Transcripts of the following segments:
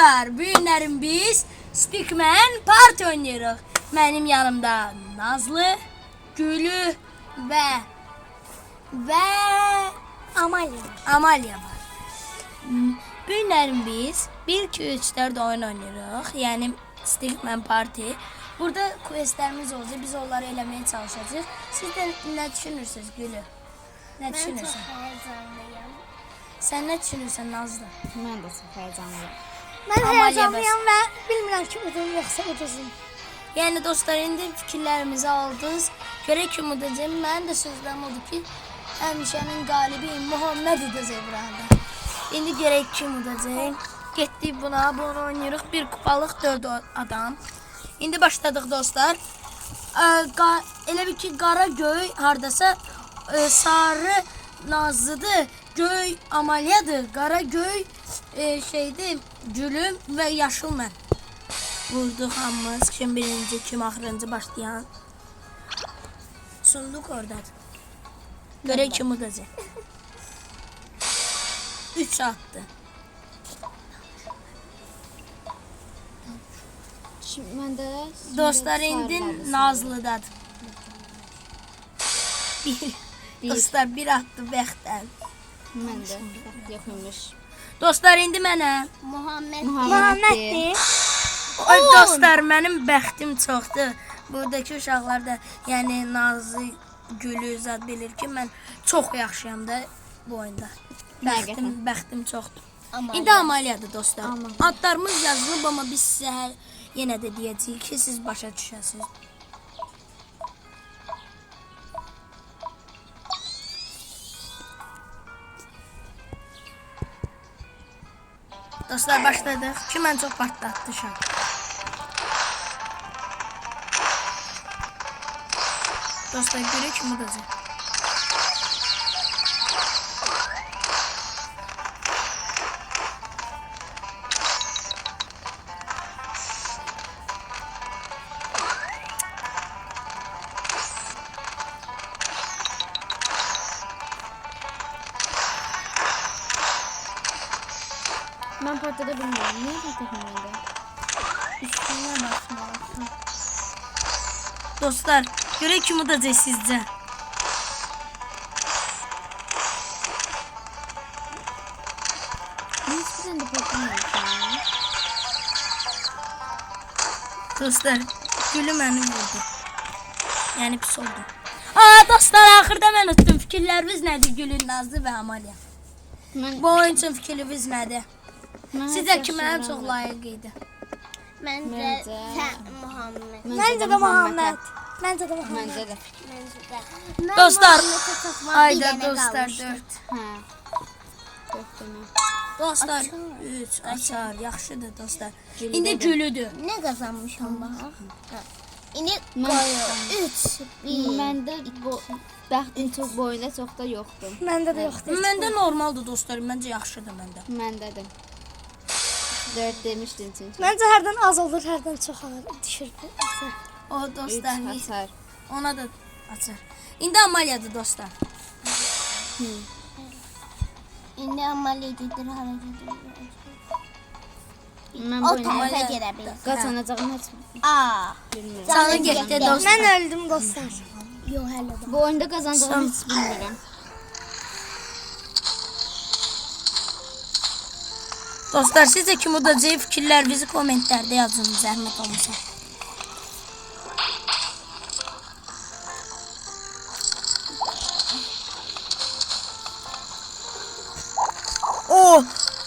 dostlar, bu günlərin biz Stickman Party oynayırıq. Mənim yanımda Nazlı, Gülü və Amalya var. Bu günlərin biz 1, 2, 3, 4 oyun oynayırıq. Yəni Stickman Party. Burada questlərimiz olacaq. Biz onları eləməyə çalışacağıq. Siz də nə düşünürsünüz Gülü? Nə düşünürsən? Sən nə düşünürsən Nazlı? Mən də çox həyecanlıyam. Mən həyecanlıyam və bilmirəm ki, udum yoxsa uduzum. Yəni dostlar, indi fikirlərimizi aldınız. Görək kim udacaq. Mənim də sözlərim odur ki, həmişənin qalibi Muhammed udacaq burada. İndi görək kim udacaq. Getdik buna, bunu oynayırıq. Bir kupalıq 4 adam. İndi başladıq dostlar. Elə bir ki, qara göy hardasa sarı Nazlıdır, göy Amalyadır, qara göy şeydir, Gülüm və yaşıl mən. Vurduq hamımız, kim birinci, kim axırıncı başlayan. Sunduq oradadır. Görək kim udacaq. 3 attı. Şimdi mən də Dostlar, indi Nazlıdadır. Dostlar, bir attı bəxtdən. Mən də yox imiş. Dostlar, indi mənə. Muhammeddir. Ay dostlar, mənim bəxtim çoxdur. Buradakı uşaqlar da, yəni Nazlı, Gülü zad bilir ki, mən çox yaxşıyam da bu oyunda. Bəxtim çoxdur. İndi Amalyadır dostlar. Adlarımız yazılıb, amma biz sizə yenə də deyəcəyik ki, siz başa düşəsiniz. Dostlar, başladıq. Kim ən çox partlatdı şu an? Dostlar, görək kim udacaq. Mən partada bilmirəm. Niyə patlatmıram? Üstüne basmalısın. Dostlar, görək kim udacaq sizcə. Mən heç birdən də patlamıram. Dostlar, Gülü məni vurdu. Yəni pis oldu. Dostlar, axırda mən utdum. Fikirləriniz nədir Gülün, Nazlı və Amalya? Bu oyun üçün fikriniz nədir? Sizə kimə ən çox layiq idi? Məncə Muhammed. Məncə də Muhammed. Məncə də Muhammed. Məncə də. Dostlar, ayda dostlar 4. Hə. 4 dənə. Dostlar, 3 açar, yaxşıdır dostlar. İndi Gülüdür. Nə qazanmışam bax. İndi Mən 3, 1. məndə bu bəxtin çox bu oyunda çox da yoxdur. Məndə də yoxdur. Məndə normaldır dostlar, məncə yaxşıdır məndə. Məndədir. 4 demişdin çünki. Məncə hərdən az olur, hərdən çox düşür. O dostlar, 3 açar. ona da açar. İndi Amalyadır dostlar. İndi Amalya gedir, hara gedir. Mən O bu oyunda tərəfə gedə bilir. qazanacağım heç A. bilmirəm. Sana getdi dostlar. Mən öldüm dostlar. Yox, hələ də. Bu oyunda qazanacağım heç bilmirəm. Dostlar, sizcə kim udacaq fikirlərinizi kommentlərdə yazın, zəhmət olmasa.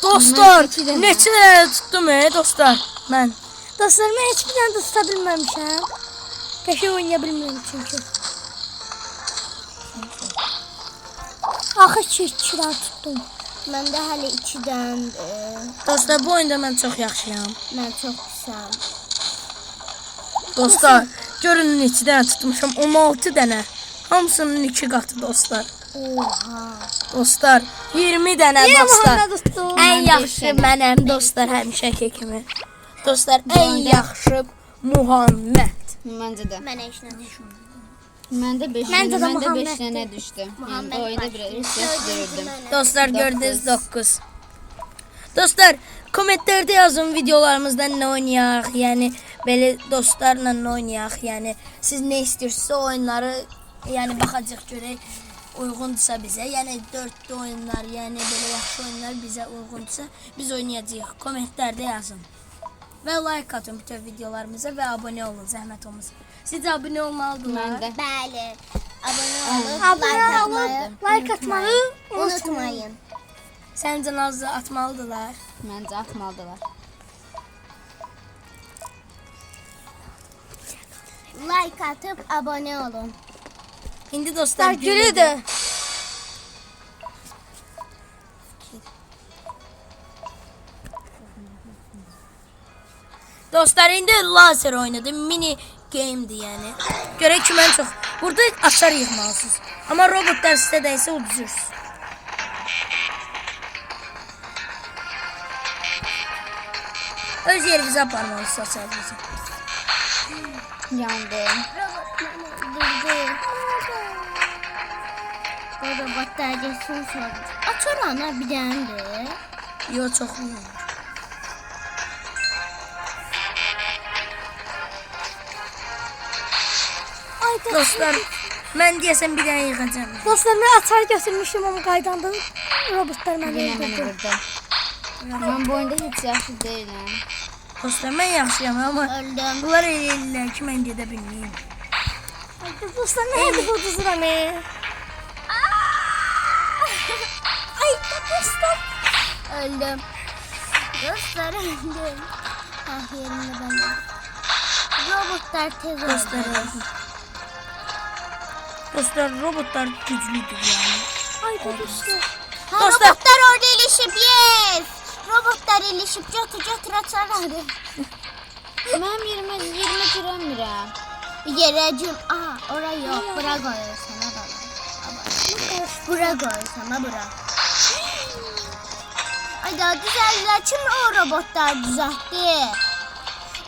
Dostlar, neçə dənə tutdum dostlar, mən. Dostlar, mən heç bir dənə də tuta bilməmişəm. Qəşəng oynaya bilmirəm çünki. Axı 2 dənə tutdum. Məndə hələ 2-dən. Dostlar, bu oyunda mən çox yaxşıyam. Mən çox pisəm. Dostlar, görün neçə dənə tutmuşam, 16 dənə. Hamısının 2 qatı dostlar. Oha. Dostlar, 20 dənə Yenə dostlar. Muhammed tutdum. Ən yaxşı mənəm dostlar, həmişəki kimi. Dostlar, ən yaxşı Muhammed. Məncə də. Mən heç nə düşünmürəm. Məndə 5 Məncə də dənə, məndə 5 Muhammeddir. dənə düşdü. Muhammed Yəni oyunda biraz hissə verirdim. Dostlar, gördünüz 9. Dostlar, Kommentlərdə yazın videolarımızda nə oynayaq, yəni belə dostlarla nə oynayaq, yəni siz nə istəyirsinizsə o oyunları yəni baxacaq görək uyğundursa bizə. Yəni 4 oyunlar, yəni belə yaxşı oyunlar bizə uyğundursa biz oynayacağıq. Kommentlərdə yazın. Və like atın bütün videolarımıza və abunə olun, zəhmət olmasın. Siz abunə olmalıdırlar. Mən də. Bəli. Abone Abone olub, olub, like atmağı unutmayın. Səncə Nazlı atmalıdırlar. Məncə atmalıdırlar. Like atıp abone olun. İndi dostlar Gülüdür. Dostlar indi lazer oynadı. Mini game'di yəni. Görək kim ən çox. Burada açar yığmalısınız. Amma robotlar sizə dəysə uduzursunuz. Öz yerimizə aparmalısınız açarınızı. Yandım. Durdu. Burada bataryasını sordu. Açar ana bir dənədir. Yo çoxlu. Ay Dostlar mən deyəsəm bir dənə yığacağam. dostlar, mən açar götürmüşüm ama qaydanda robotlar məni Yine beni öldürdü. vurdu. Ben bu oyunda hiç yaxşı değilim. Dostlar mən yaxşıyam amma Öldüm. bunlar eləyirlər ki mən gedə bilməyim. Dostlar, nə edib uduzuram Ay dostlar. Öldüm. Dostlar öldüm. Ah yerimde ben de. Robotlar tez Dostlar oldu. Dostlar robotlar güclüdür yəni. Ay dostlar. Ha, Dostlar. robotlar orada ilişip yes. Robotlar ilişip götür açarlar. Benim yerime giremiyorum. Yerəcim. Aha oraya yok. Bura koyuyor sana da. Bura koyuyor sana bura. Ay daha güzeller. Kim o robotlar düzeltti?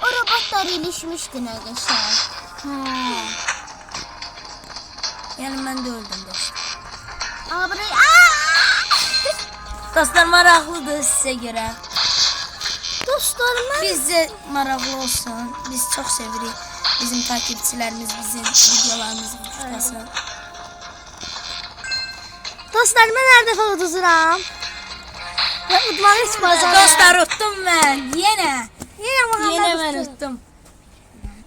O robotlar ilişmişti arkadaşlar. Ha. Yəni mən də öldüm dostlar. Aa burayı. Dostlar maraqlıdır sizə görə. Dostlar, mən Bizcə maraqlı olsun. Biz çox sevirik. Bizim takipçilərimiz bizim videolarımızı tutasın. dostlar, mən hər dəfə uduzuram. Və udmağı heç bacarmıram. Dostlar utdum mən. Yenə. Yenə Yenə Muhammed mən utdu. utdum.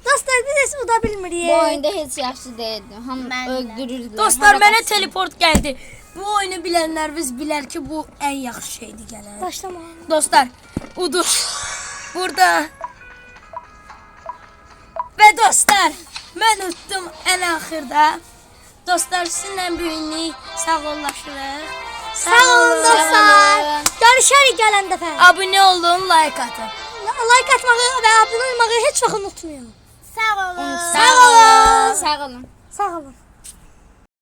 Dostlar, biz heç uda Bu bilmirik. oyunda hiç yaxşı değildim. Ham Ben de. öldürürdülər. Dostlar Hara mənə qaçsın? teleport gəldi. Bu oyunu bilənlər biz bilər ki bu ən yaxşı şeydir gələn. Başlama. Dostlar uduş. Burada. Və dostlar mən utdum ən axırda. Dostlar sizinlə bu günlük sağollaşırıq. Sağ olun dostlar. olun. Görüşərik gələn dəfə. Abunə olun, like atın. Like atmağı və abunə olmağı heç vaxt unutmayın. Sağ olun. Sağ olun. Sağ olun. Sağ olun.